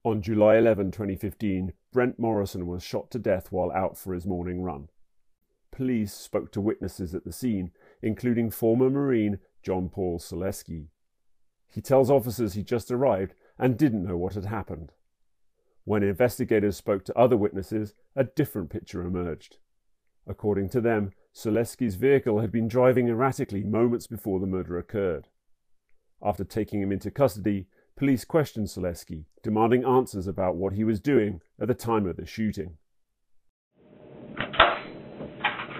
On July 11, 2015, Brent Morrison was shot to death while out for his morning run. Police spoke to witnesses at the scene, including former Marine Paul Suleski. He tells officers he just arrived and didn't know what had happened. When investigators spoke to other witnesses, a different picture emerged. According to them, Suleski's vehicle had been driving erratically moments before the murder occurred. After taking him into custody, police questioned Suleski, demanding answers about what he was doing at the time of the shooting.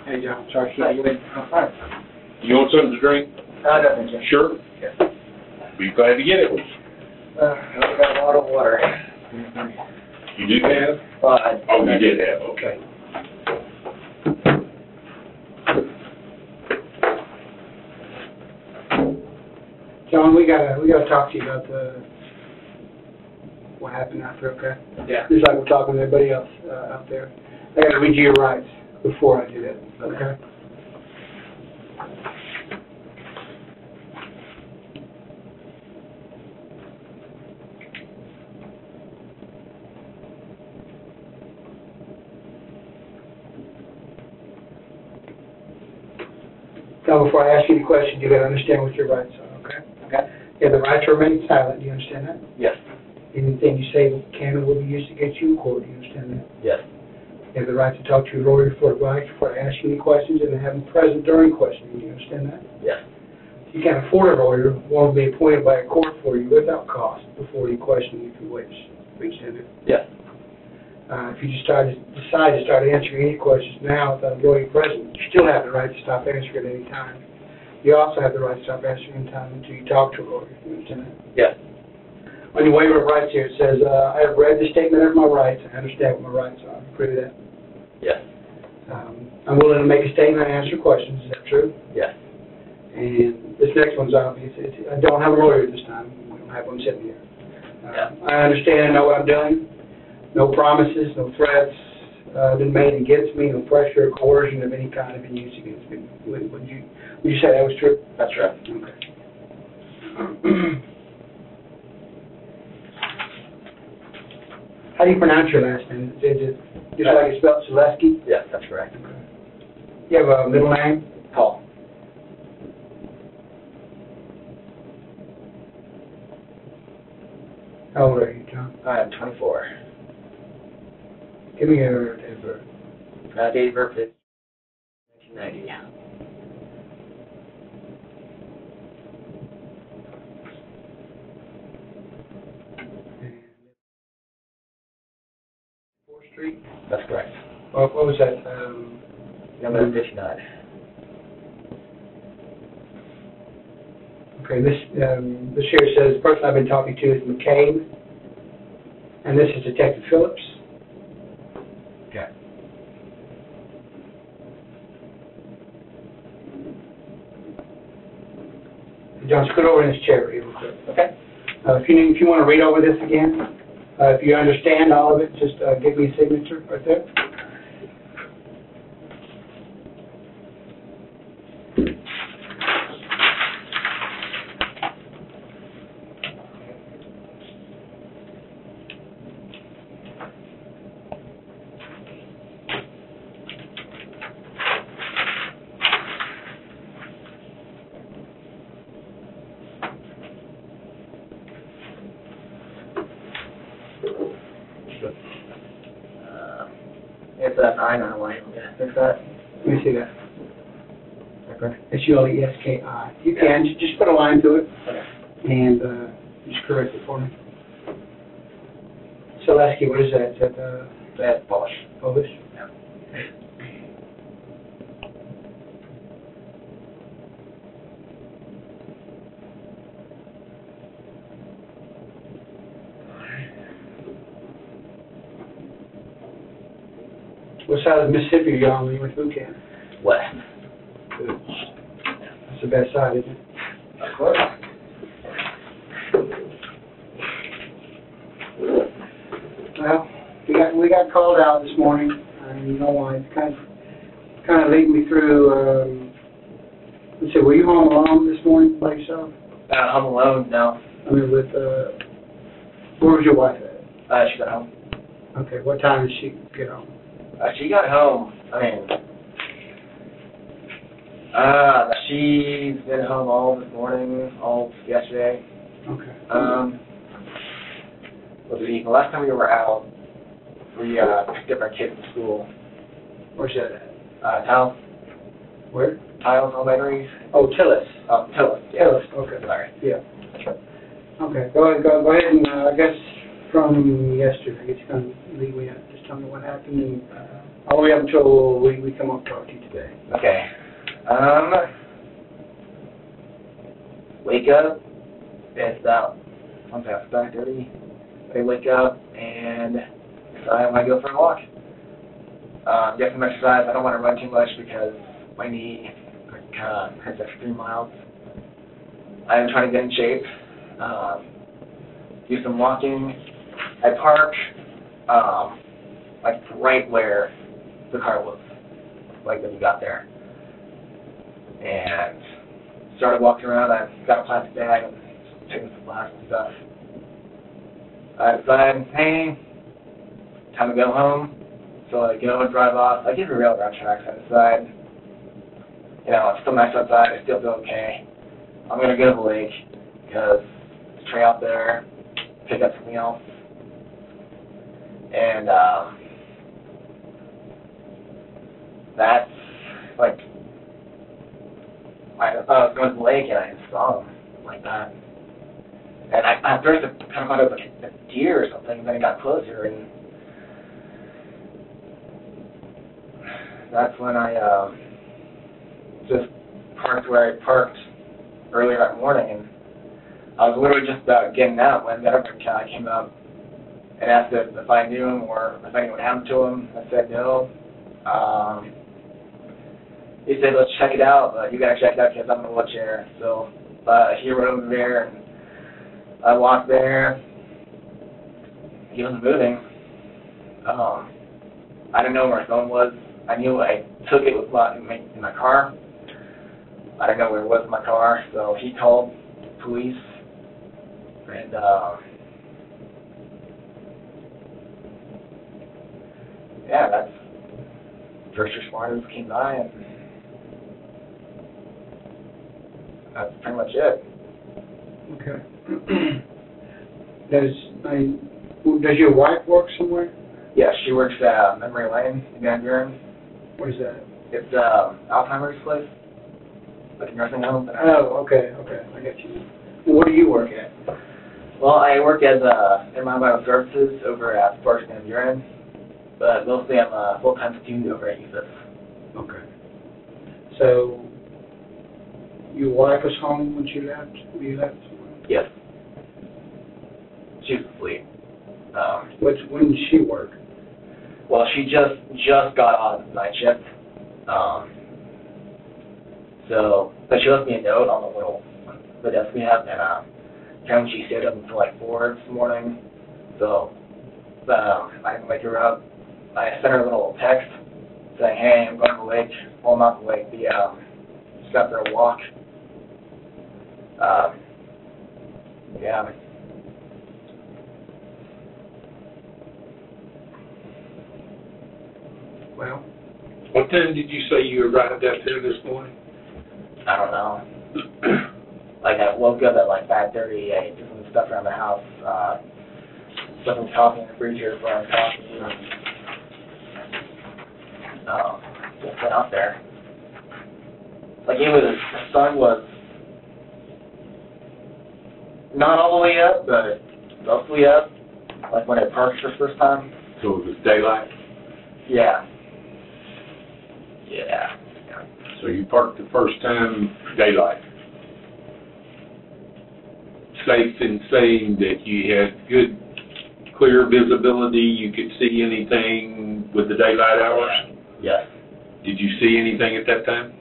Hey, John. Sorry, you in? I'm fine. You want something to drink? No, thank you. Sure. Yeah. Be glad to get it. I got a lot of water. You did have? Oh, you did have. Okay. John, we gotta talk to you about what happened out there, okay? Yeah. Just like we're talking to everybody else out there. I gotta read you your rights before I do that, okay? Now, before I ask you any questions, you gotta understand what your rights are, okay? Okay. You have the right to remain silent, do you understand that? Yes. Anything you say can or will be used against you in court, do you understand that? Yes. You have the right to talk to your lawyer for advice, before I ask you any questions, and to have them present during questioning, do you understand that? Yes. You can't afford a lawyer, one will be appointed by a court for you without cost before you question if you wish. Do you understand that? Yes. If you decide to start answering any questions now without a lawyer present, you still have the right to stop answering at any time. You also have the right to stop answering any time until you talk to a lawyer. You understand that? Yes. On your waiver of rights here, it says, I have read the statement of my rights. I understand what my rights are. Agree with that? Yes. I'm willing to make a statement and answer questions. Is that true? Yes. And this next one's obvious. I don't have a lawyer this time. We don't have one sitting here. I understand and know what I'm doing. No promises, no threats been made against me, no pressure or coercion of any kind have been used against me. Would you say that was true? That's right. Okay. How do you pronounce your last name? Is it just like it's spelled, Suleski? Yes, that's correct. Okay. You have a middle name? Paul. How old are you, John? I am 24. Give me your date of birth. Date of birth is 1990. Street? That's correct. What was that? Number 59. Okay, this here says the person I've been talking to is McCabe, and this is Detective Phillips. Okay. John, scoot over in this chair real quick. Okay. If you want to read over this again, if you understand all of it, just give me a signature right there. It's an I on the line. Yeah, fix that. Let me see that. Okay. S-U-L-E-S-K-I. You can, just put a line to it, Okay. and just correct it for me. Suleski, what is that? Is that That's Polish. Polish? Yeah. What side of the Mississippi are you on when you went to boot camp? West. Good. That's the best side, isn't it? Of course. Well, we got called out this morning, and you know why? It's kind of leading me through. Let's see, were you home alone this morning by yourself? I'm alone now. I mean, with where was your wife at? She's at home. Okay, what time did she get home? She got home, she's been home all this morning, all yesterday. Okay. The last time we were out, we picked up our kids from school. Where's that at? Tiles. Where? Tiles Elementary. Oh, Tillis. Tillis. Yeah. Tillis, okay. Sorry. Yeah. Okay, go ahead and, I guess, from yesterday, I guess you're going to leave me out. Just tell me what happened, and all the way up until we come up to talk to you today. Okay. Wake up. It's about 5:30. I wake up and decide I want to go for a walk. Get some exercise. I don't want to run too much because my knee hurts after 3 miles. I'm trying to get in shape. Do some walking. I park like right where the car was, like when you got there, and started walking around. I've got a plastic bag and taking some glass and stuff. I decide, hey, time to go home. So I go and drive off. I get the railroad tracks. I decide, it's still nice outside. I still feel okay. I'm going to go to the lake because it's trail out there, pick up something else. And that's like, I was going to the lake and I saw him like that. And I first kind of thought it was like a deer or something, and then it got closer, and that's when I just parked where I parked earlier that morning, and I was literally just about getting out when the other guy came up and asked if I knew him or if anyone happened to him. I said no. He said, let's check it out, but you gotta check it out because I'm in a wheelchair. So he went over there, and I walked there. He wasn't moving. I didn't know where my phone was. I knew I took it with in my car. I didn't know where it was in my car, so he called police, and that's first responders came by, and that's pretty much it. Okay. Does your wife work somewhere? Yeah, she works at Memory Lane in Van Buren. What is that? It's Alzheimer's place, like a nursing home. Oh, okay, I get you. Well, what do you work at? Well, I work as environmental services over at Sparks Van Buren, but mostly I'm a full-time student over at USIS. Okay. So, your wife was home when you left? Yes. She was asleep. When did she work? Well, she just got on night shift. But she left me a note on the desk we have, and apparently she stayed up until like 4 this morning. So I didn't wake her up. I sent her a little text saying, "Hey, I'm going to the lake." Well, not the lake. Just got for a walk. Yeah. Well, What time did you say you arrived out there this morning? I don't know. Like, I woke up at like 5:30. I did some stuff around the house. Put some coffee in the freezer for coffee. And, just went out there. Like, the sun was not all the way up, but mostly up. Like when I parked for the first time. So it was daylight? Yeah. So you parked the first time, daylight. Safe in saying that you had good, clear visibility, you could see anything with the daylight hours? Yes. Did you see anything at that time?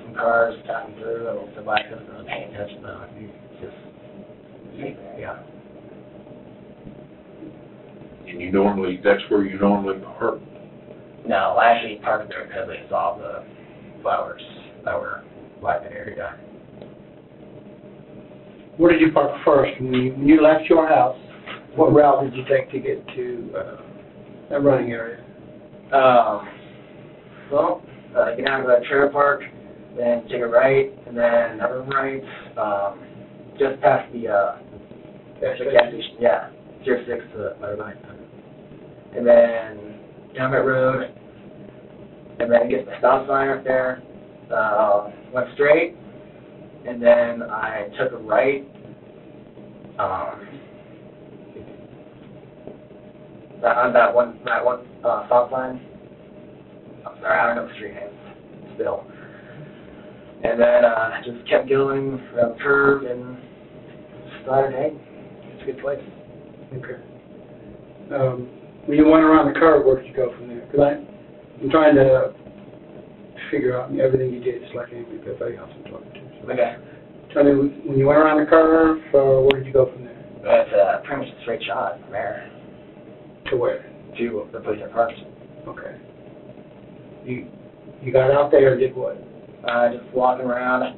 Some cars passing through, and somebody wasn't really paying attention, though. Yeah. And that's where you normally park? No, I actually parked there because I saw the flowers that were right in the area. where did you park first? When you left your house, What route did you take to get to that running area? Well, get down to the trailer park, then take a right, and then another right, just past the gas station. Yeah, Tier 6 to the motorbike. And then down that road, and then get the stop sign right there. Went straight, and then I took a right. That one stop sign. I'm sorry, I don't know the street names still. And then just kept going around the curve and decided, hey, it's a good place. Okay. When you went around the curve, where did you go from there? Because I'm trying to figure out everything you did, just like Amy, because I else I'm talking to. So. Okay. Tell me, when you went around the curve, where did you go from there? That's pretty much a straight shot from there. To where? To the place I parked. Okay. You got out there and did what? Just walking around.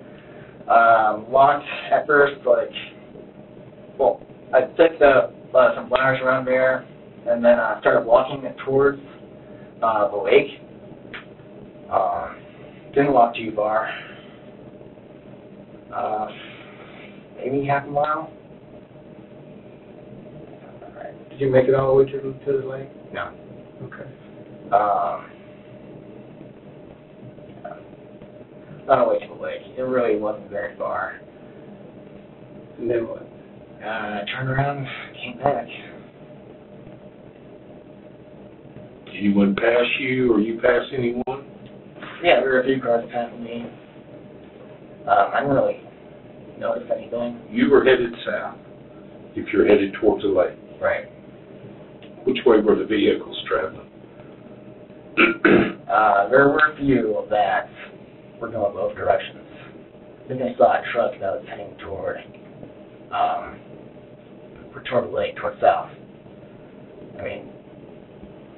Walked at first, I took some flowers around there, and then I started walking towards the lake. Didn't walk too far. Maybe half a mile. Did you make it all the way to the lake? No. Okay. Not all the way to the lake. It really wasn't very far. And then what? Turned around, came back. Anyone pass you, or you pass anyone? Yeah, there were a few cars passing me. I didn't really notice anything. You were headed south, if you're headed towards the lake. Right. Which way were the vehicles traveling? There were a few that were going both directions. I think I saw a truck that was heading toward the lake, toward south. I mean,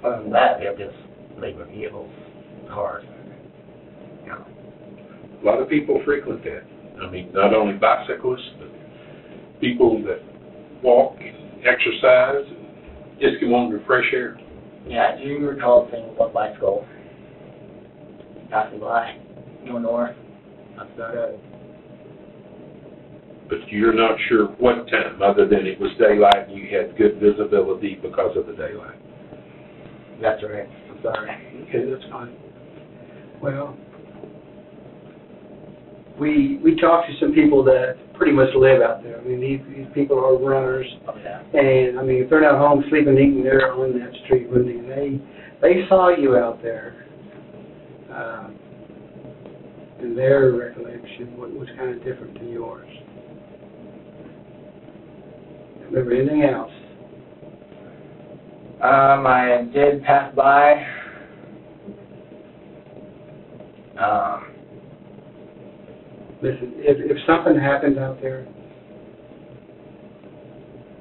other than that, they were just regular vehicles, cars. You know. A lot of people frequent that. I mean, not only bicyclists, but people that walk, exercise, just get on the fresh air. Yeah, I do recall seeing one bicycle passing by, going north. That's about it. But you're not sure what time, other than it was daylight and you had good visibility because of the daylight. That's right. I'm sorry. Okay, that's fine. Well, we talked to some people that pretty much live out there. I mean, these people are runners, Oh, yeah. and I mean, if they're not home sleeping, eating, they're on that street running. They saw you out there. And their recollection was kind of different than yours. Remember anything else? I did pass by. Listen, if something happened out there,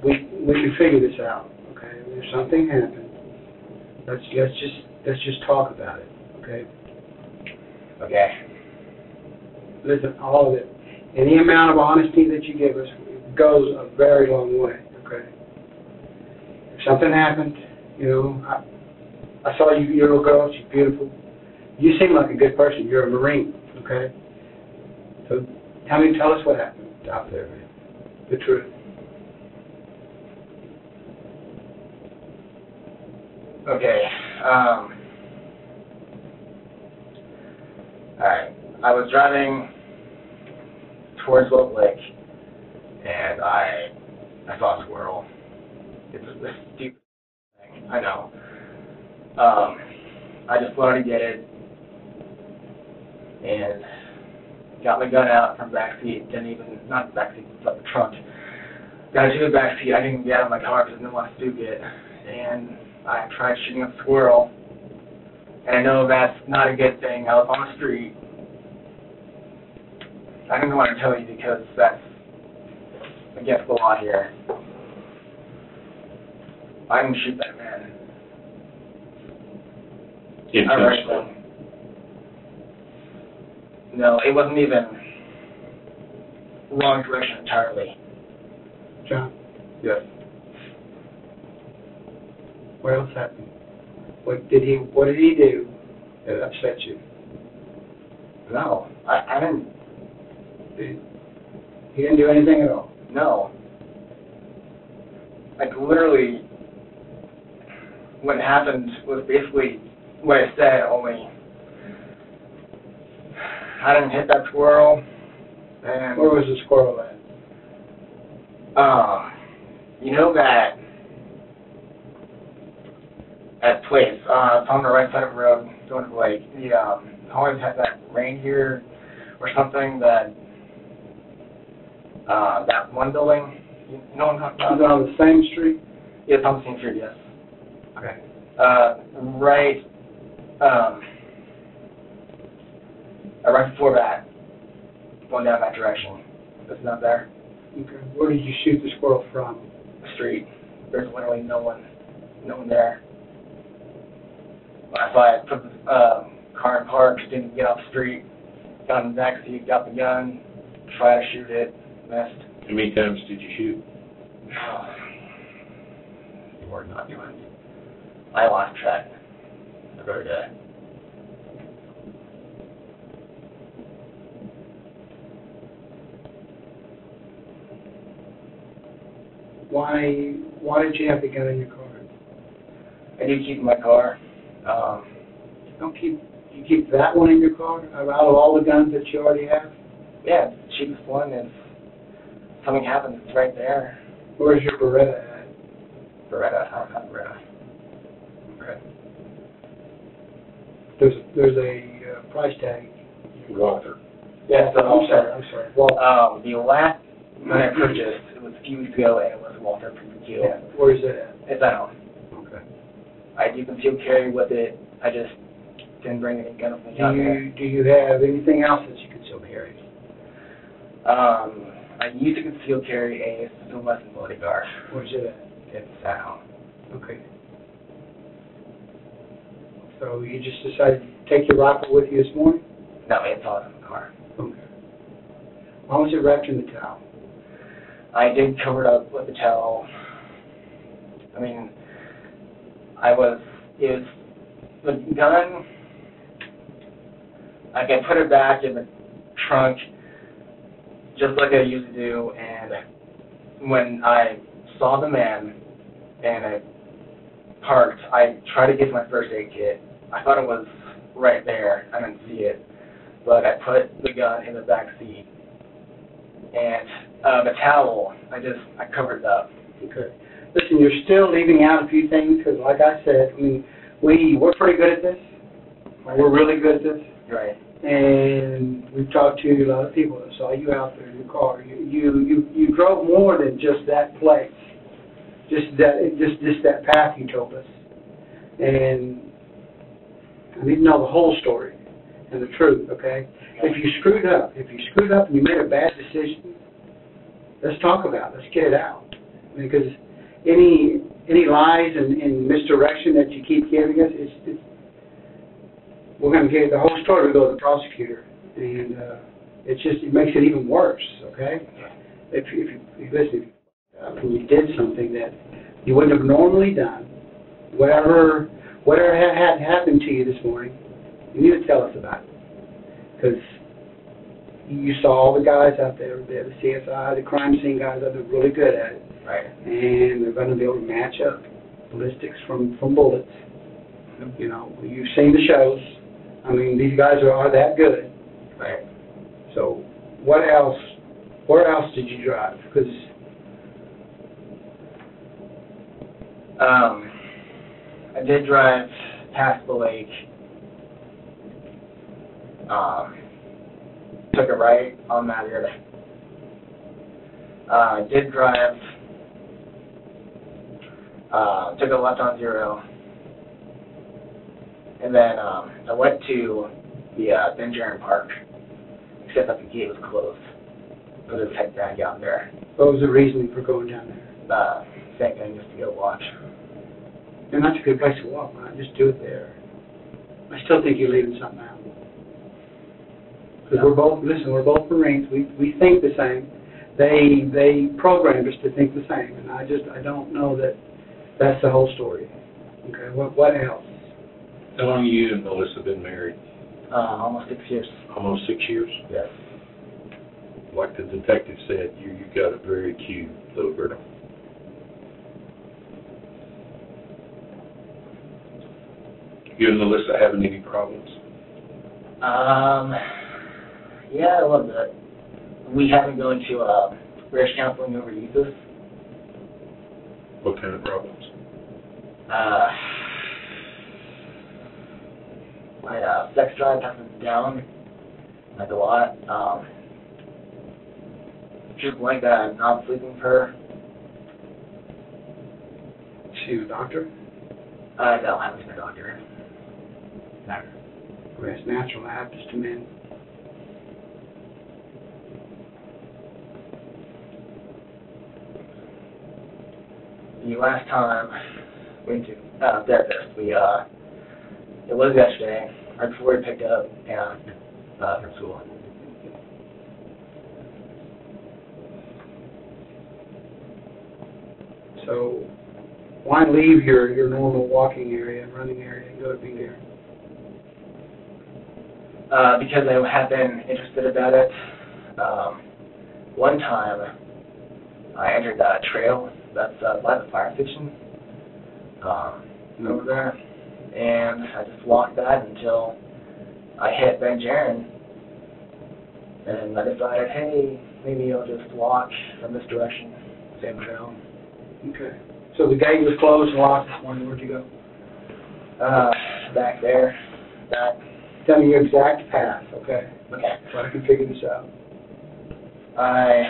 we can figure this out. Okay, if something happened, let's just talk about it. Okay. Okay. Listen, all of it. Any amount of honesty that you give us goes a very long way. Okay. If something happened, you know, I saw you, you're a little girl. She's beautiful. You seem like a good person. You're a Marine. Okay. So tell us what happened out there, man. The truth. Okay. All right. I was driving towards Wolf Lake, and I saw a squirrel. It's this stupid thing. I know. I just wanted to get it, and got my gun out from the back seat. Not the back seat, but the trunk. Got into the back seat. I didn't get out of my car because I didn't want to spook it. And I tried shooting a squirrel. And I know that's not a good thing. I was on the street. I didn't want to tell you because that's against the law here. I didn't shoot that man. Intentionally. No, it wasn't even wrong direction entirely. John? Yes. What else happened? What did he do that upset you? No, I didn't. He didn't do anything at all? No. Like, literally, what happened was basically what I said, only I didn't hit that squirrel. And where was the squirrel at? You know that place, it's on the right side of the road, going to the lake. Always had that reindeer or something that one building. You know what I'm talking about? Is it on the same street? Yeah, it's on the same street, yes. Okay. Right before that, going down that direction. It's not there. Okay. Where did you shoot the squirrel from? The street. There's literally no one there. So I put the car in park, didn't get off the street, got in the back seat, got the gun, tried to shoot it, missed. How many times did you shoot? We're not doing. I lost track. Every day. Why did you have the gun in your car? I do keep in my car. You keep that one in your car out of all the guns that you already have? Yeah, it's the cheapest one. If something happens, it's right there. Where's your Beretta at? Beretta, I don't have Beretta. Okay. There's a price tag. Walter. Yeah, so I'm sorry. Well, the last gun I purchased, it was a few weeks ago, and it was a Walter PPQ. yeah. Where's it at? It's at home. Okay. I do concealed carry with it. I just didn't bring any gun with me out there. Do you have anything else that you conceal carry? I used to conceal carry a Smith & Wesson bodyguard. Where's it at? It's at home. Okay. So you just decided to take your rifle with you this morning? No, it's all in the car. Okay. Why was it wrapped in the towel? I did cover it up with the towel. I mean, it was the gun, I can put it back in the trunk just like I used to do, and when I saw the man and I parked, I tried to get my first aid kit. I thought it was right there. I didn't see it, but I put the gun in the back seat, and the towel, I covered it up. Okay. Listen, you're still leaving out a few things because, like I said, we're pretty good at this. We're really good at this. Right. And we've talked to a lot of people that saw you out there in your car. You drove more than just that place, just that path you told us. And I need to know the whole story and the truth. Okay. If you screwed up and you made a bad decision, let's talk about it. Let's get it out. Because any lies and misdirection that you keep giving us, we're going to get the whole story to go to the prosecutor, and it makes it even worse. Okay, if you listen, and you did something that you wouldn't have normally done, whatever had happened to you this morning, you need to tell us about it, because you saw all the guys out there, the CSI, the crime scene guys out there, really good at it. Right. And they're going to be able to match up ballistics from bullets. You know, you've seen the shows. I mean, these guys are that good. Right. So, where else did you drive? Because I did drive past the lake. Took a right on that area. I did drive. Took a left on 0. And then I went to the Benjamin Park, except that the gate was closed. So I just head back out there. what was the reasoning for going down there? Same thing, just to go watch. And that's a good place to walk, man. Just do it there. I still think you're leaving something out. Because we're both Marines. We think the same. They programmed us to think the same, and I don't know that that's the whole story. Okay, what else? How long have you and Melissa been married? Almost 6 years. Almost 6 years? Yes. Like the detective said, you got a very cute little girl. You and Melissa having any problems? Yeah, a little bit. We have been going to marriage counseling over uses. What kind of problems? My sex drive has been down, like a lot. Just like that, not sleeping for her. She a doctor? No, I haven't seen a doctor. No. Well, it's natural. It happens to men. The last time we went to therapist, it was yesterday, right before we picked up and from school. So, why leave your normal walking area, running area, and go to being there? Because I have been interested about it. One time, I entered a trail that's by the fire station over there, and I just walked that until I hit Ben Jaron, and I decided, hey, maybe I'll just walk from this direction, same trail. Okay. So the gate was closed and locked this morning. Where'd you go? Back there. Back. Tell me your exact path, okay? Okay. So I can figure this out. I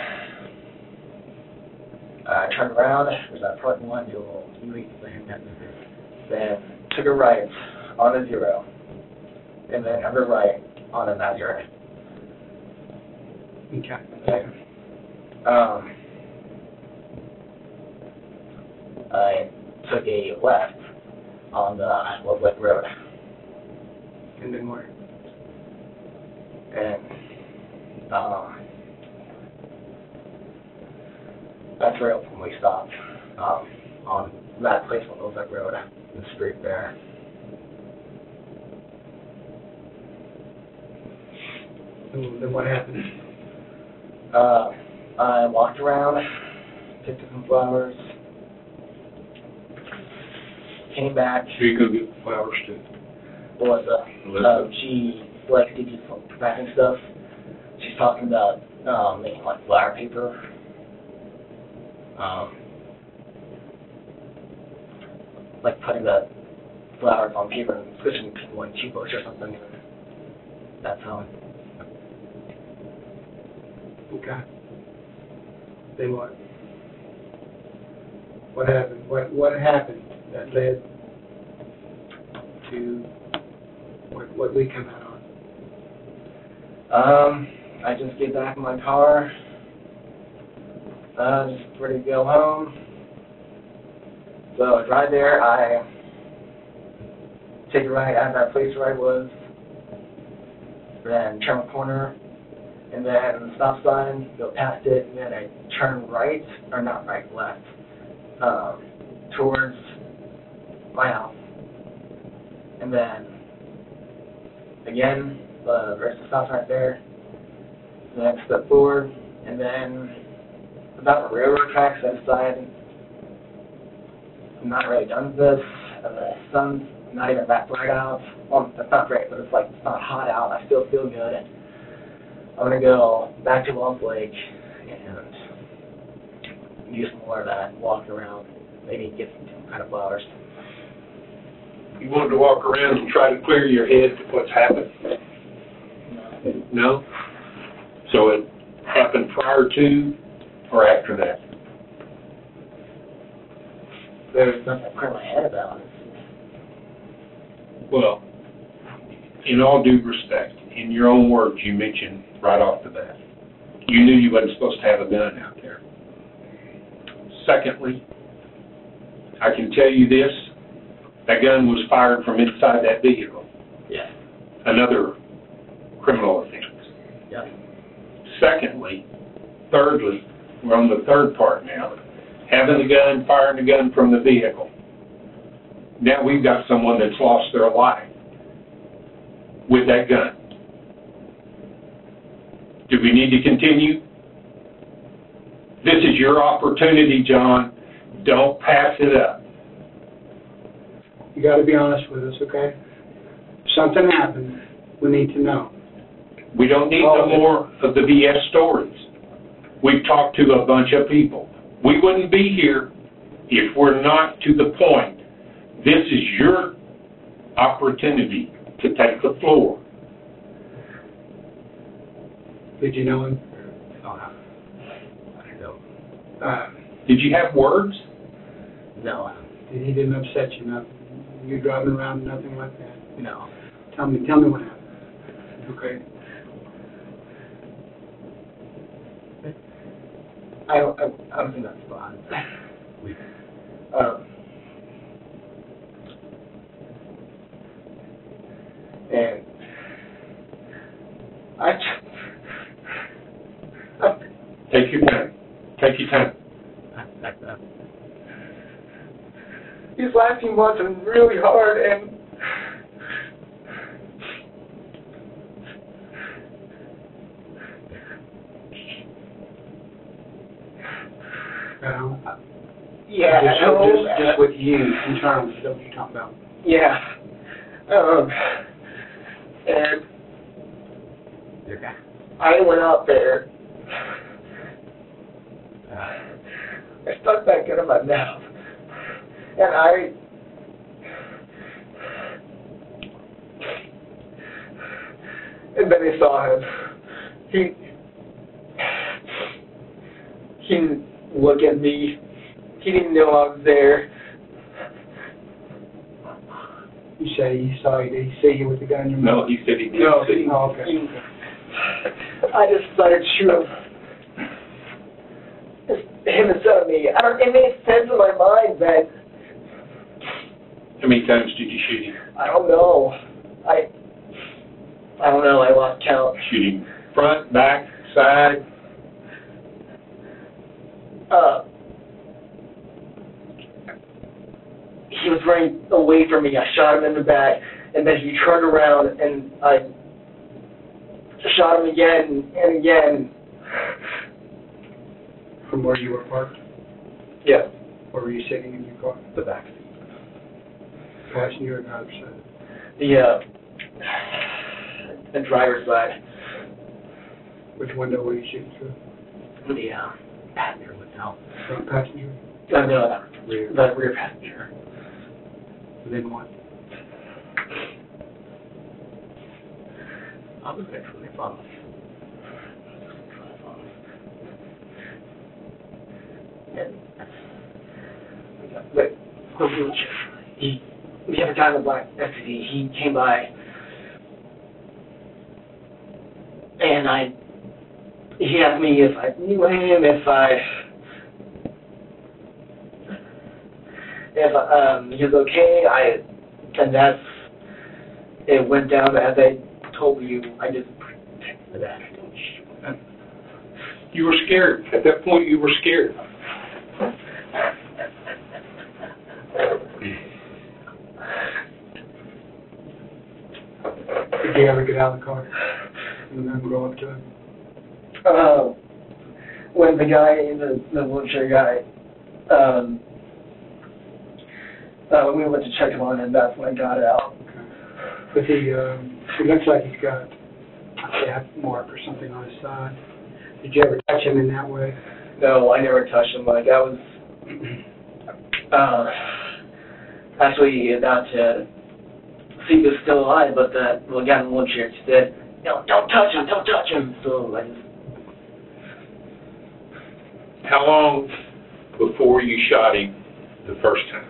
turned around. There's that parking lot, the old U-8 thing. Then took a right on a 0, and then another right on a 0. Okay. Okay. I took a left on the Love Lake Road. And then where? And that's where we stopped, on that place on Love Lake Road, the street there. And then what happened? I walked around, picked up some flowers, came back. Who you go get flowers to? Melissa. She likes to do some packing stuff. She's talking about making like flower paper. Like putting the flowers on paper and switching to like 2 books or something. That's how. Okay. Then what? What happened? What happened that led to what we come out on? I just get back in my car, just ready to go home. So I drive there, I take a right out of that place where I was, then turn a corner, and then stop sign, go past it, and then I turn right, or not right, left, towards my house. And then, again, there's the stop right there, then step forward, and then about the railroad tracks, I decided I'm not really done with this, and the sun's not even that bright out. Well, that's not great, but it's like, it's not hot out, I still feel good. I'm going to go back to Love Lake and do some more of that, walk around, maybe get some kind of flowers. You wanted to walk around and try to clear your head to what's happened? No? So it happened prior to or after that? There's nothing to clear my head about. Well, in all due respect, in your own words, you mentioned right off the bat, you knew you wasn't supposed to have a gun out there. Secondly, I can tell you this, that gun was fired from inside that vehicle. Yeah. Another criminal offense. Yeah. Secondly, thirdly, we're on the third part now, having the gun, firing the gun from the vehicle. Now we've got someone that's lost their life with that gun. Do we need to continue? This is your opportunity, John. Don't pass it up. You got to be honest with us, okay? If something happened, we need to know. We don't need no more of the BS stories. We've talked to a bunch of people. We wouldn't be here if we're not to the point. This is your opportunity to take the floor. Did you know him? No. Did you have words? No. He didn't upset you, nothing? You driving around, nothing like that? No. Tell me what happened. Okay. I don't think that's fine. And Take your time. Take your time. These last few months have been really hard, and yeah, just with you internally, is that what you're talking about? yeah, and I went out there. I stuck that gun in my mouth, and and then I saw him. He didn't look at me. He didn't know I was there. You say he saw you. Did he see you with the gun in your No, mouth? he said he didn't No, see. Oh, okay. I just started shooting him instead of me. It made sense in my mind that How many times did you shoot him? I don't know. I don't know. I lost count. Shoot him front, back, side? He was running away from me. I shot him in the back, and then he turned around, and I shot him again and again. From where you were parked? Yeah. Where were you sitting in your car? The back. Passenger or driver's side? The driver's side. Which window were you shooting through? The passenger window. Front passenger? No, Rear. the rear passenger. Then what? I was actually fun. And the wheelchair. We have a guy in the black SUV. He came by, and he asked me if I knew him, if he was okay. And it went down as I told you. I just protected that. You were scared. At that point, you were scared. Did you ever get out of the car and then go up to him? When the guy, the wheelchair guy, when we went to check him on him, that's when I got out. Okay. But it looks like he's got a gap mark or something on his side. Did you ever touch him in that way? No, I never touched him. Like, I was actually about to see if he was still alive, but the guy in the wheelchair said, "No, don't touch him, don't touch him." So I just... How long before you shot him the first time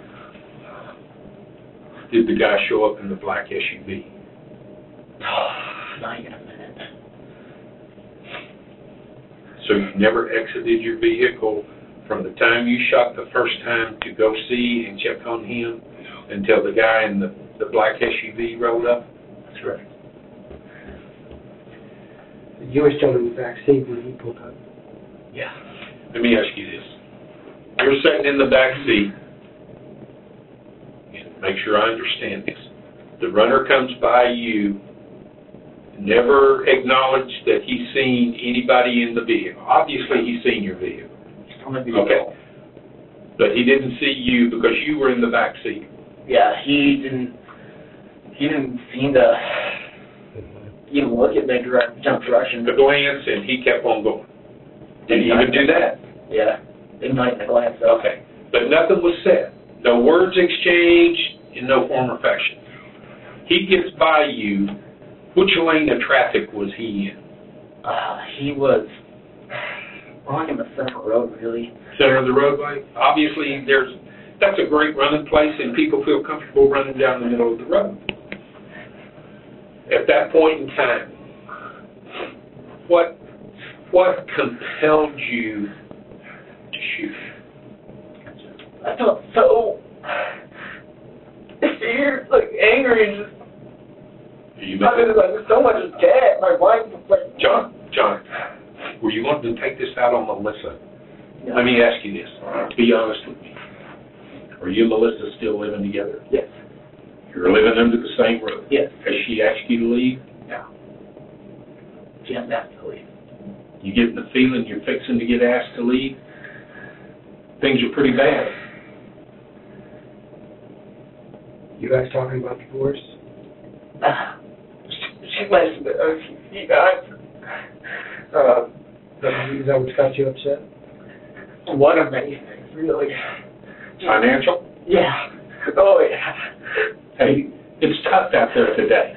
did the guy show up in the black SUV? Not even a minute. So you never exited your vehicle from the time you shot the first time to go see and check on him until the guy in the black SUV rolled up? That's right. You were still in the back seat when he pulled up. Yeah. Let me ask you this. You're sitting in the back seat. make sure I understand this. The runner comes by you, never acknowledged that he's seen anybody in the vehicle. Obviously, he's seen your vehicle. On the vehicle. Okay. But he didn't see you because you were in the back seat. Yeah, he didn't seem to even look at me jump direction. The glance, and he kept on going. Did he even do that? Yeah, ignite the glance. Though. Okay. But nothing was said. No words exchanged in no form or fashion. He gets by you. Which lane of traffic was he in? He was in the center road, really. Center of the roadway? Obviously, that's a great running place, and people feel comfortable running down the middle of the road. At that point in time, what compelled you to shoot? I felt so scared, like angry, and just. So much is dead. My wife was like. John, were you wanting to take this out on Melissa? No. Let me ask you this. Be honest with me. Are you and Melissa still living together? Yes. You're living under the same roof? Yes. Has she asked you to leave? No. She hasn't asked to leave. You getting the feeling you're fixing to get asked to leave? Things are pretty bad. You guys talking about divorce? She mentioned you guys. Is that what got you upset? One of many things, really. Financial? Yeah. Oh, yeah. Hey, it's tough out there today.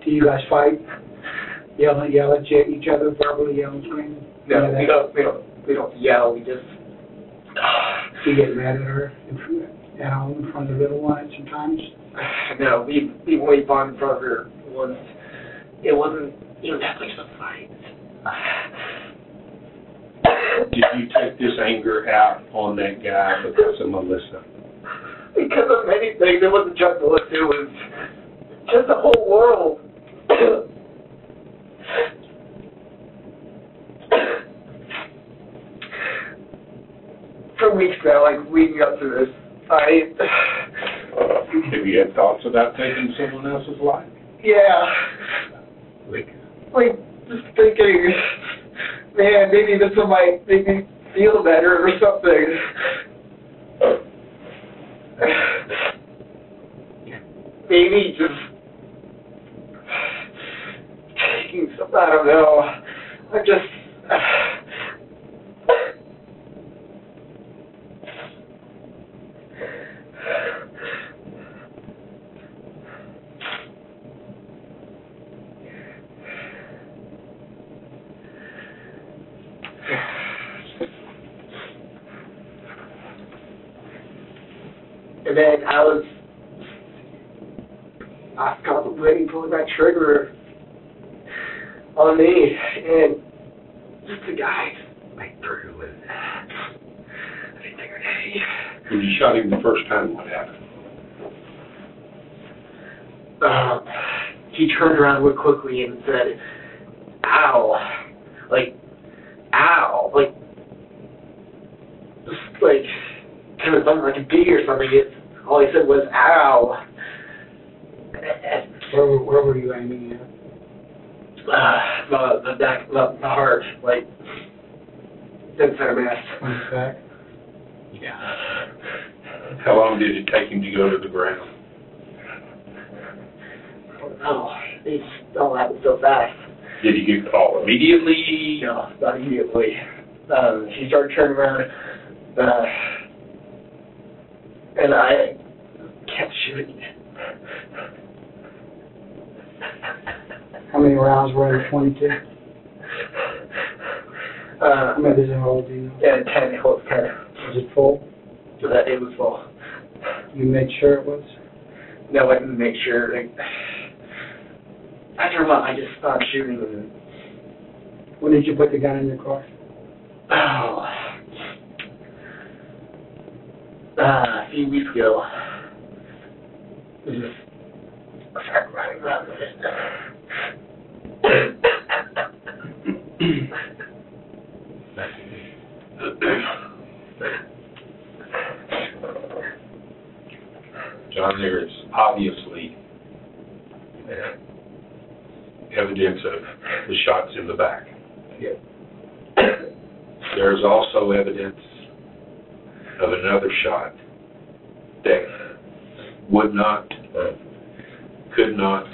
Do you guys fight? Yell at each other, verbally yell and scream? No, we don't yell. We just. Do you get mad at her at home in front of the little one sometimes? No, we wait on in front of her once. It wasn't definitely some fights. Did you take this anger out on that guy because of Melissa? Because of many things. It wasn't just Melissa. It was just the whole world. For weeks now, like leading up to this, have you had thoughts about taking someone else's life? Yeah. Like just thinking, man, maybe this one might make me feel better or something. Maybe just taking some, I don't know. I just. And then I was contemplating pulling that trigger on me, and just the guy like through and I didn't think, hey. When you shot him the first time, what happened? He turned around real quickly and said, ow. Ow. Just like, kind of something like a bee or something. All he said was, ow. Where were you aiming at? The back, the heart, like, center mass. On his back? Yeah. How long did it take him to go to the ground? Oh, it all happened so fast. Did he get called immediately? No, not immediately. He started turning around, and I kept shooting. How many rounds were in the 22? How many does it hold, do you know? Yeah, 10. It holds 10. Was it full? So that it was full. You made sure it was? No, I didn't make sure. After a while, I just stopped shooting. And, When did you put the gun in your car? A few weeks ago. It was just, I started running around with it. John, there is obviously evidence of the shots in the back. Yeah. There's also evidence of another shot that would not, could not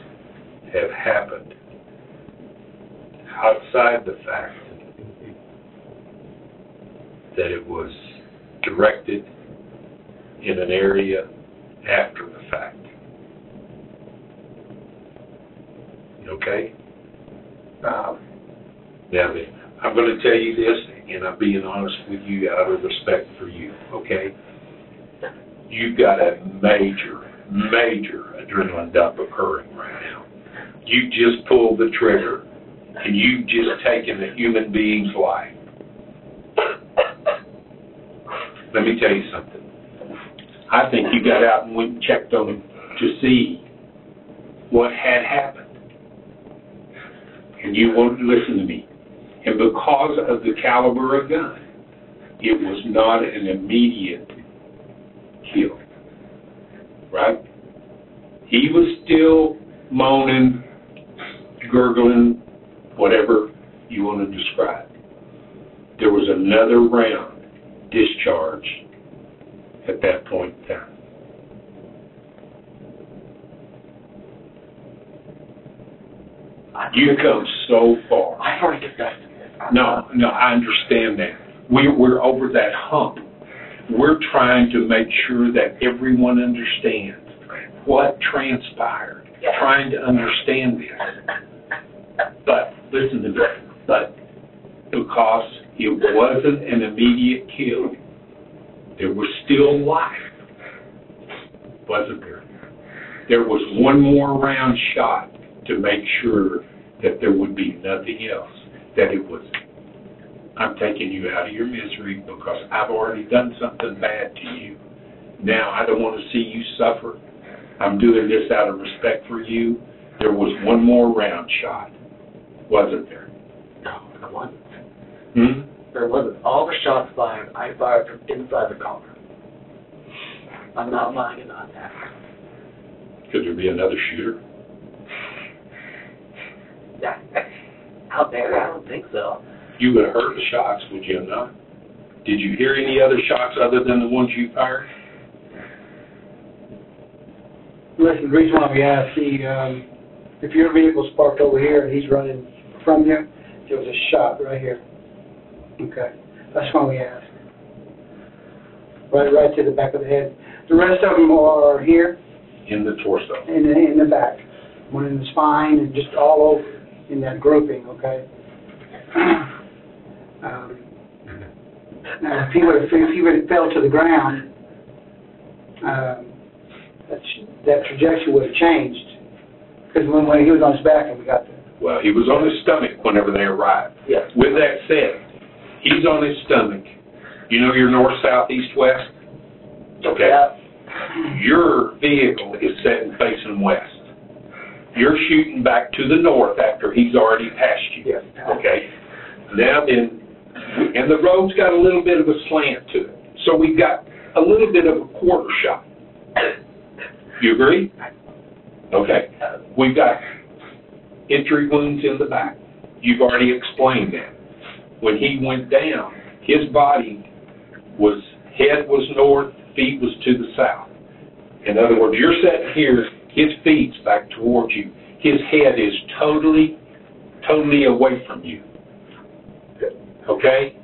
have happened outside the fact that it was directed in an area after the fact. Okay? Now then, I'm going to tell you this, and I'm being honest with you out of respect for you, okay? You've got a major adrenaline dump occurring right now. You just pulled the trigger, and you've just taken a human being's life. Let me tell you something. I think you got out and went and checked on him to see what had happened. And you won't listen to me. And because of the caliber of gun, it was not an immediate kill. Right? He was still moaning, gurgling, whatever you want to describe. There was another round discharged at that point in time. You've come so far. I've already discussed this. No, I understand that. We're over that hump. We're trying to make sure that everyone understands what transpired, trying to understand this. But, listen to me, but because it wasn't an immediate kill, there was still life, wasn't there? There was one more round shot to make sure that there would be nothing else, that it was, I'm taking you out of your misery because I've already done something bad to you. Now I don't want to see you suffer. I'm doing this out of respect for you. There was one more round shot, wasn't there? No, there wasn't. Hmm? There wasn't. All the shots fired, I fired from inside the car. I'm not lying about that. Could there be another shooter? Yeah. Out there, I don't think so. You would have heard the shots, would you not? Did you hear any other shots other than the ones you fired? Listen, the reason why we ask, if your vehicle's parked over here and he's running from you, there was a shot right here. Okay, that's why we ask. Right to the back of the head. The rest of them are here. In the torso. In the back. One in the spine and just all over in that grouping, okay? Now, if he would have fell to the ground, that trajectory would have changed. Because when he was on his back and we got there. Well, he was on his stomach whenever they arrived. Yes. With that said, he's on his stomach. You know your north, south, east, west? Okay. Yeah. Your vehicle is set and facing west. You're shooting back to the north after he's already passed you. Yes. Okay? Now then, and the road's got a little bit of a slant to it. So we've got a little bit of a quarter shot. You agree? Okay. We've got entry wounds in the back. You've already explained that. When he went down, his body was, head was north, feet was to the south. In other words, you're sitting here, his feet's back towards you. His head is totally away from you. Okay?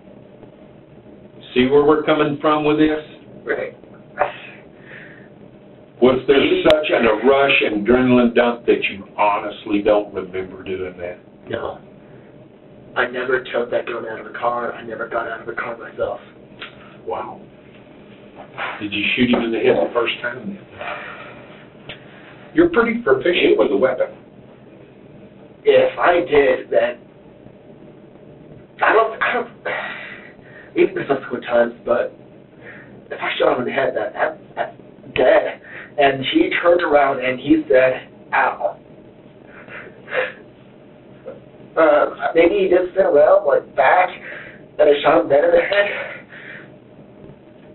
See where we're coming from with this? Right. Was there such a rush and adrenaline dump that you honestly don't remember doing that? No. I never took that gun out of the car. I never got out of the car myself. Wow. Did you shoot him in the head the first time? You're pretty proficient with a weapon. If I did, then I don't, even the subsequent times, but if I shot him in the head, that's dead. And he turned around and he said, ow. Maybe he did spin around, like back, and I shot him dead in the head.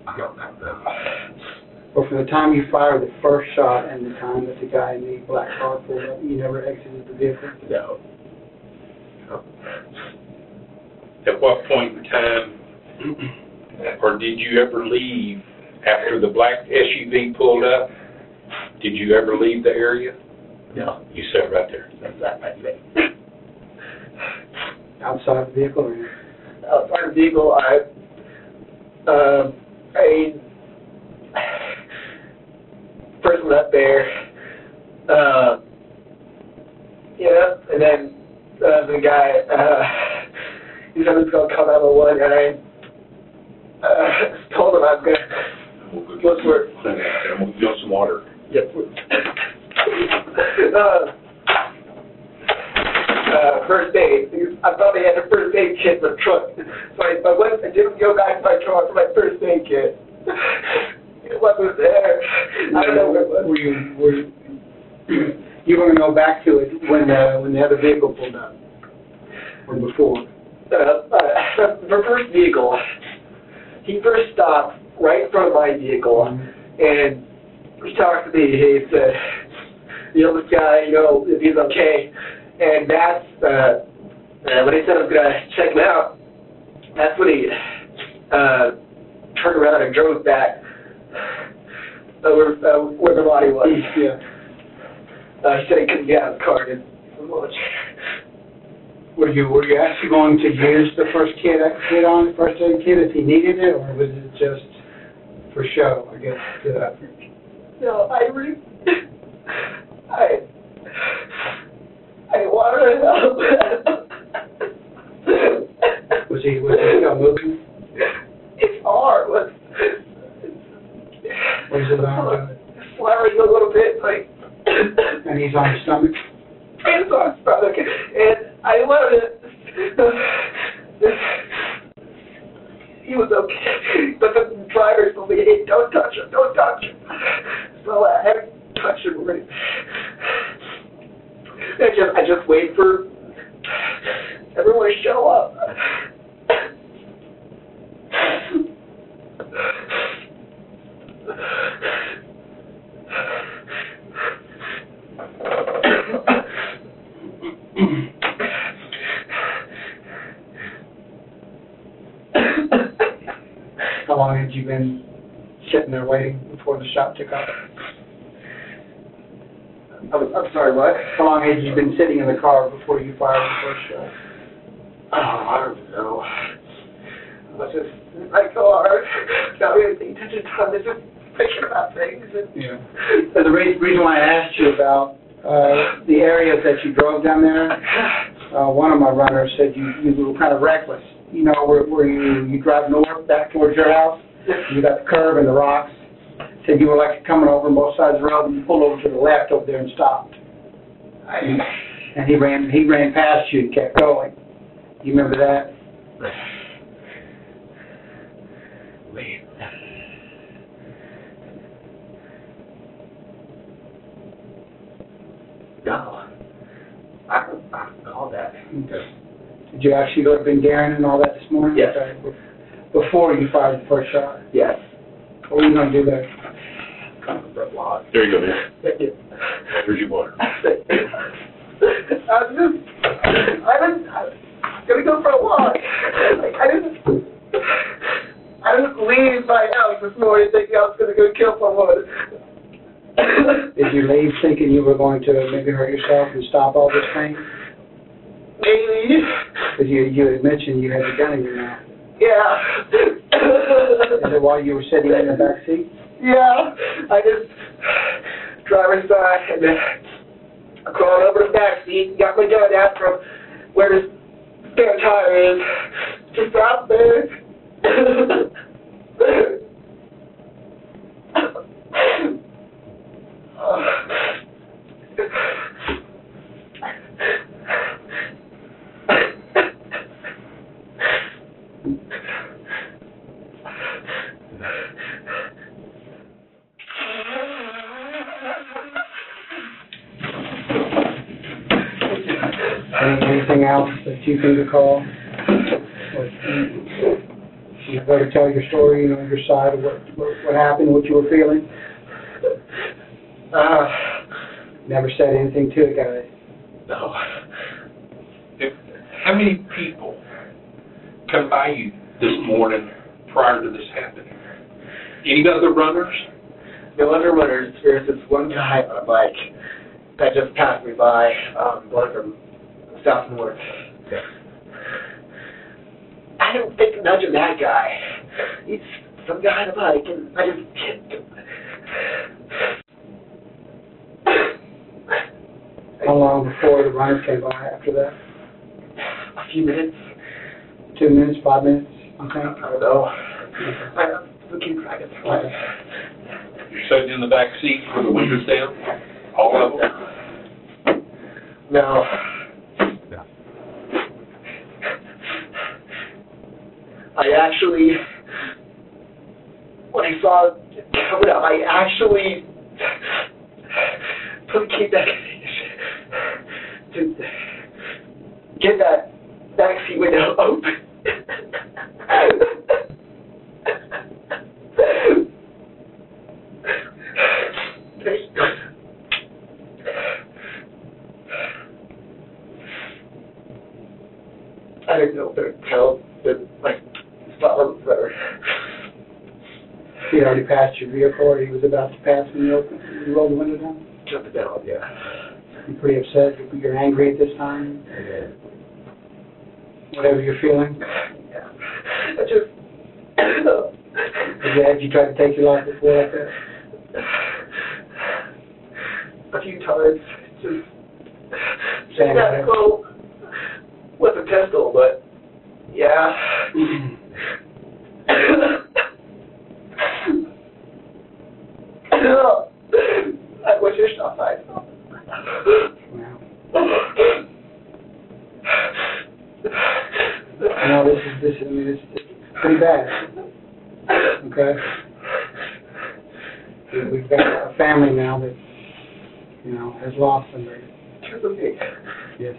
I don't know. Or from the time you fired the first shot and the time that the guy in the black car pulled up, you never exited the vehicle? No. At what point in time, or did you ever leave after the black SUV pulled up? Did you ever leave the area? No. You sat right there. That's that right there. Outside the vehicle or not? Outside the vehicle, I first went up there, and then the guy, he said he was going to come out of one, and I told him I was going to go for it. I'm going to get some water. Yep. First aid. I thought he had a first aid kit in the trunk. So I didn't go back to my car for my first aid kit. What was there? I don't know what it was. You were going to go back to it when the other vehicle pulled up? Or before? The first vehicle, he first stopped right in front of my vehicle, and he talked to me. He said, this guy, if he's okay. And that's, when he said I was going to check him out, that's when he turned around and drove back where the body was. Yeah. He said he couldn't get out of the car. Were you actually going to use the first aid kit if he needed it, or was it just for show, I guess? No, I wanted to help. Was he still moving? His arm was his arm doing? flaring a little bit, like. And he's on his stomach? He's on his stomach. And I wanted to. He was okay. But the driver told me, hey, don't touch him, don't touch him. So I haven't touched him already. I just wait for everyone to show up. How long had you been sitting there waiting before the shot took off? I'm sorry, what? How long had you been sitting in the car before you fired the first shot? Oh, I don't know. I was just in my car, not really paying attention to time, just thinking about things. Yeah. So the reason why I asked you about the areas that you drove down there, one of my runners said you were kind of reckless. Where you drive north back towards your house, you got the curve and the rocks. Said you were like coming over on both sides of the road, and you pulled over to the left over there and stopped. And he ran past you and kept going. You remember that? Wait. No. I don't recall that. Okay. Did you actually go to Ben Garin and all that this morning? Yes. Okay. Before you fired the first shot? Yes. What were you going to do there? There you go, man. Thank you. Here's your water. I'm gonna go for a walk. I didn't leave my house this morning thinking I was gonna go kill someone. Did you leave thinking you were going to maybe hurt yourself and stop all this pain? Maybe. Because you had mentioned you had the gun in your mouth. Yeah. Is it while you were sitting in the back seat? Yeah. I just driver's side and then I crawled over the back seat, got my gun out from where the spare tire is, just out there. Anything else that you can recall? You go to tell your story, your side of what happened, what you were feeling? Never said anything to the guy. No. How many people come by you this morning prior to this happening? Any other runners? No other runners. There's this one guy on a bike that just passed me by, going from south to north. Okay. I don't think much of that guy. He's some guy on a bike, and I just kicked him. How long before the runners came by after that? A few minutes. 2 minutes, 5 minutes? Okay. I don't know. I'm looking track of time. You're sitting in the back seat with the windows down? All of them? No. Yeah. I actually, when I saw it coming up, I actually put keep that to get that backseat window open. I didn't know better to tell that my father was better. He already passed your vehicle, or he was about to pass when you rolled the window down? Jumped down, yeah. You're pretty upset? You're angry at this time? Yeah. Whatever you're feeling? Yeah. I just... Have you tried to take your life before like that? A few times. Just... Saying that that. quote with a pistol, but... Yeah. I wish I stopped by. Wow. No, this is, I mean, it's pretty bad. Okay? We've got a family now that, has lost somebody. Yes.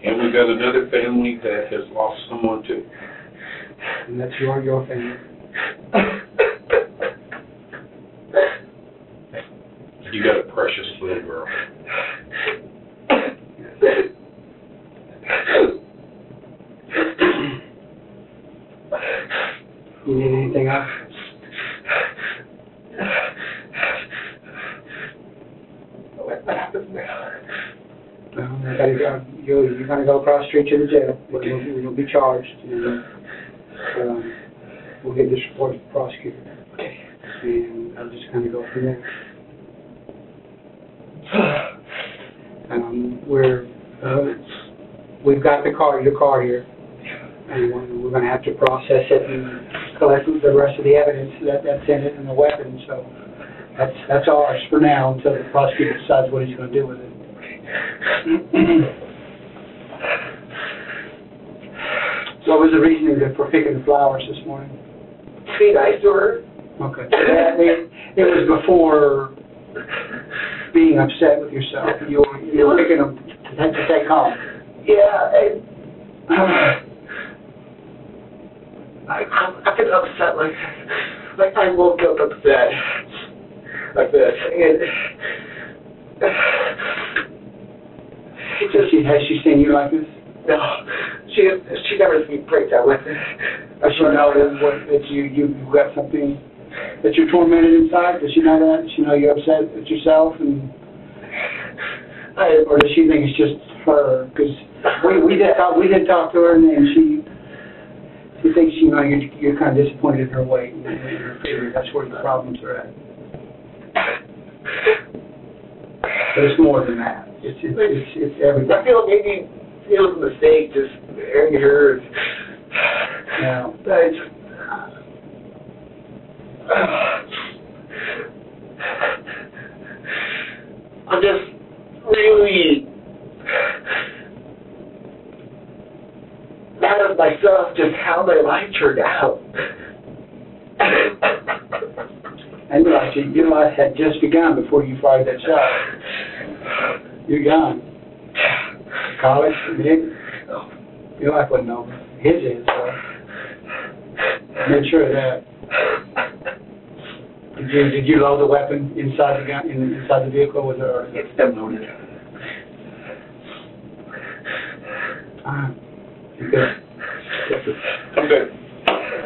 And we've got another family that has lost someone too. And that's your family. You got a precious little girl. You need anything else? What happens now? You're going to go across the street to the jail. You'll be charged. And, we'll get this report to the prosecutor. Okay. And I'll just kind of go from there. We've got your car here, and we're going to have to process it and collect the rest of the evidence that's in it and the weapon. So that's ours for now until the prosecutor decides what he's going to do with it. What was the reasoning for picking the flowers this morning? Be nice to her. Okay. It was before being upset with yourself. You were picking them to take home. Yeah, I've been upset like I woke up upset like this, and it just Has she seen you like this? no, she never seen me break down like this. Does she know that you got something that you're tormented inside? Does she know that? Does she know you're upset at yourself, or does she think it's just her? Because we did talk to her, and she thinks you're kind of disappointed in her weight and her figure. That's where the problems are at. But it's more than that. It's everything. I feel maybe it was a mistake just marrying her. Now, I'm just really mad at myself just how my life turned out. and your life had just begun before you fired that shot. You're gone. College, your life wasn't over. His is, so make sure of that. Did you load the weapon inside the gun, inside the vehicle? Was there? It's still loaded. You good? I'm good.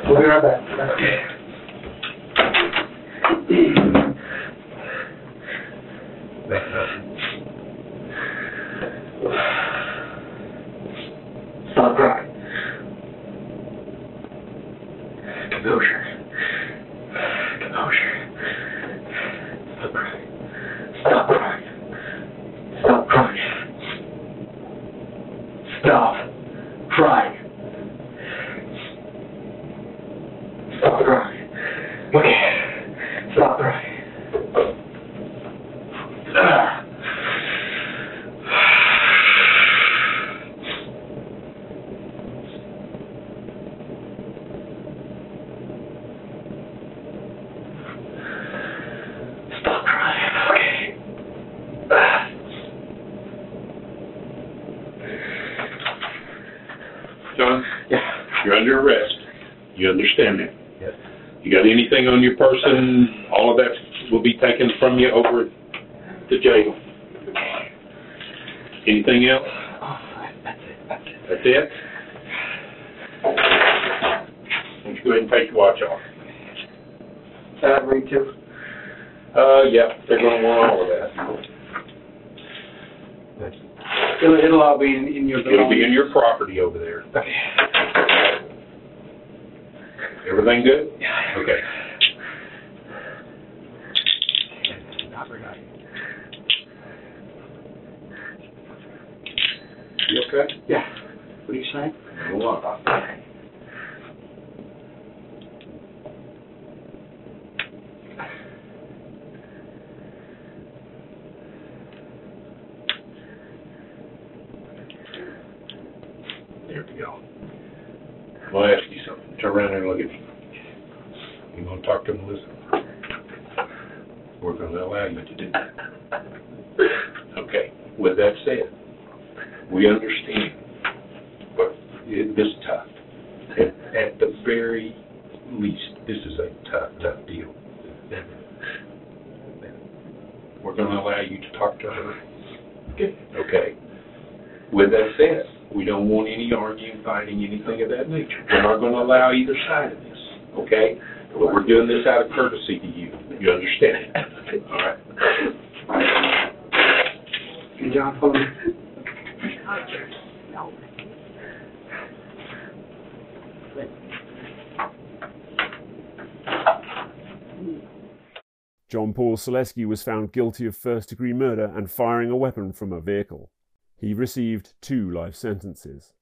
We'll be right back. Stop crying. Composure. Composure. Stop crying. Stop crying. Stop crying. Stop crying. Stop crying. Okay. Stop crying. Stop crying. Okay. John? Yeah. You're under arrest. You understand that? Yes. You got anything on your person? All of that will be taken from you over at the jail. Anything else? Oh, that's it. That's it. That's it? Why don't you go ahead and take your watch off? Reid too. Yeah, they're going to want all of that. It'll all be in your. It'll be in your property over there. Okay. Everything good? Yeah. Okay. You okay? Yeah. What are you saying? Go on. There we go. I'll ask you something. Turn around and look at me. You want to talk to Melissa? We're going to allow you to do that. Okay. With that said, we understand, but this is tough. At the very least, this is a tough deal. We're going to allow you to talk to her. Okay. Okay. With that said, we don't want any arguing, fighting, anything of that nature. We're not going to allow either side of this. Okay? But we're doing this out of courtesy to you. You understand? All right. Hey, John, hold on. John Paul Suleski was found guilty of first-degree murder and firing a weapon from a vehicle. He received 2 life sentences.